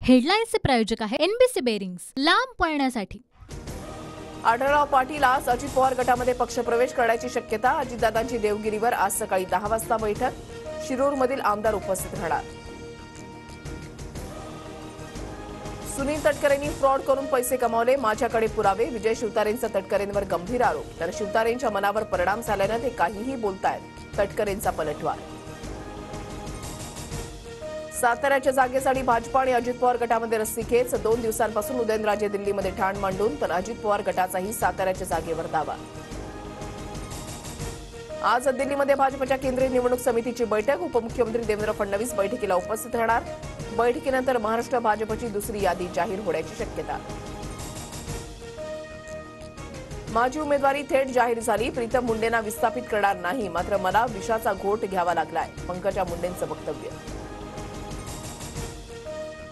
हेडलाईन्सचे प्रायोजक आहे NBC bearings, लांब पळण्यासाठी. आढळराव पाटील आज अजित पवार गटामध्ये पक्षप्रवेश करण्याची शक्यता. अजितदादांची देवगिरीवर आज सकाळी 10 वाजता बैठक. शिरूरमधील आमदार उपस्थित राहणार. सुनील तटकरेंनी फ्रॉड करून पैसे कमावले, माझ्याकडे पुरावे. विजय शिवतारेंचा तटकरेंवर गंभीर आरोप. तर शिवतारेंच्या मनावर परिणाम झाल्यानं ते काहीही बोलतायत, तटकरेंचा पलटवार. साताऱ्याच्या जागेसाठी भाजपा आणि अजित पवार गटामध्ये रस्सीखेच. 2 दिवसांपासून उदयनराजे दिल्लीमध्ये ठाण मांडून, तर अजित पवार गटाचाही साताऱ्याच्या जागेवर दावा. आज दिल्लीमध्ये भाजपच्या केंद्रीय निवडणूक समितीची बैठक. उपमुख्यमंत्री देवेंद्र फडणवीस बैठकीला उपस्थित राहणार. बैठकीनंतर महाराष्ट्र भाजपची दुसरी यादी जाहीर होण्याची शक्यता. माझी उमेदवारी थेट जाहीर झाली. प्रीतम मुंडेंना विस्थापित करणार नाही, मात्र मला विषाचा घोट घ्यावा लागलाय, पंकजा मुंडेंचं वक्तव्य.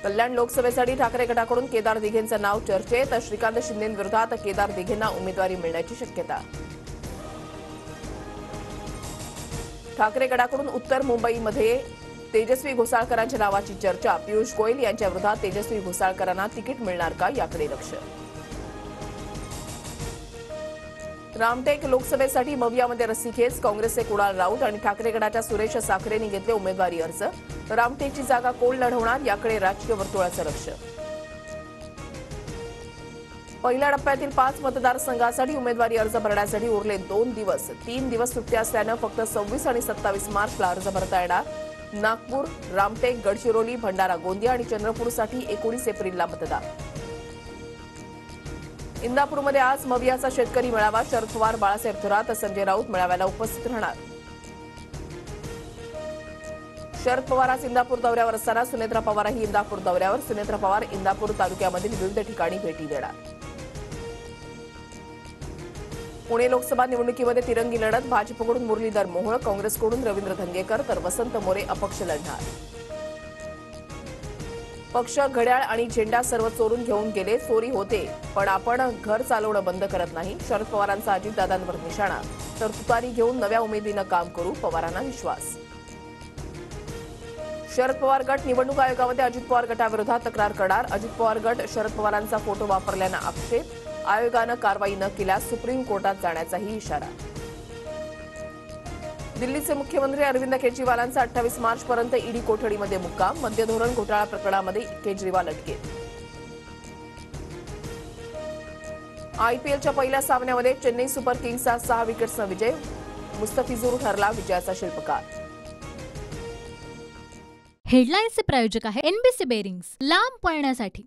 कल्याण लोकसभेसाठी ठाकरे गटाकडून केदार दिघेंचं नाव चर्चेत. श्रीकांत शिंदेंविरोधात केदार दिघेंना उमेदवारी मिळण्याची शक्यता. ठाकरे गटाकडून उत्तर मुंबईमध्ये तेजस्वी घोसाळकरांच्या नावाची चर्चा. पियुष गोयल यांच्या विरोधात तेजस्वी घोसाळकरांना तिकीट मिळणार का, याकडे लक्ष. रामटेक लोकसभेसाठी मवियामध्ये रस्सीखेच. काँग्रेसचे कुणाल राऊत आणि ठाकरे गटाच्या सुरेश साखरेंनी घेतले उमेदवारी अर्ज. रामटेकची जागा कोण लढवणार, याकडे राजकीय वर्तुळाचं लक्ष. पहिल्या टप्प्यातील 5 मतदारसंघासाठी उमेदवारी अर्ज भरण्यासाठी उरले 2 दिवस. 3 दिवस सुट्टी असल्यानं फक्त 26 आणि 27 मार्चला अर्ज भरता येणार. नागपूर, रामटेक, गडचिरोली, भंडारा, गोंदिया आणि चंद्रपूरसाठी 19 एप्रिलला मतदान. इंदापूरमध्ये आज मवियाचा शेतकरी मेळावा. शरद पवार, बाळासाहेब थोरात, संजय राऊत मेळाव्याला उपस्थित राहणार. शरद पवार आज इंदापूर दौऱ्यावर असताना सुनेत्रा पवारही इंदापूर दौऱ्यावर. सुनेत्रा पवार इंदापूर तालुक्यामधील विविध ठिकाणी भेटी देणार. पुणे लोकसभा निवडणुकीमध्ये तिरंगी लढत. भाजपकडून मुरलीधर मोहोळ, काँग्रेसकडून रवींद्र धंगेकर, तर वसंत मोरे अपक्ष लढणार. पक्ष, घड्याळ आणि झेंडा सर्व चोरून घेऊन गेले. चोरी होते, पण आपण घर चालवणं बंद करत नाही. शरद पवारांचा अजितदादांवर निशाणा. तर तुतारी घेऊन नव्या उमेदीनं काम करू, पवारांना विश्वास. शरद पवार गट निवडणूक आयोगामध्ये अजित पवार गटाविरोधात तक्रार करणार. अजित पवार गट शरद पवारांचा फोटो वापरल्यानं आक्षेप. आयोगानं कारवाई न केल्यास सुप्रीम कोर्टात जाण्याचाही इशारा. दिल्लीचे मुख्यमंत्री अरविंद केजरीवालांचा 28 मार्चपर्यंत ईडी कोठडीमध्ये मुक्काम. मद्य धोरण घोटाळा प्रकरणामध्ये केजरीवाल अटकेत. आयपीएलच्या पहिल्या सामन्यामध्ये चेन्नई सुपर किंग्सचा 6 विकेट्सनं विजय. मुस्तफिझुर ठरला विजयाचा शिल्पकार. हेडलाईन्सचे प्रायोजक आहे एनबीसी बेरिंग्स, लांब पळण्यासाठी.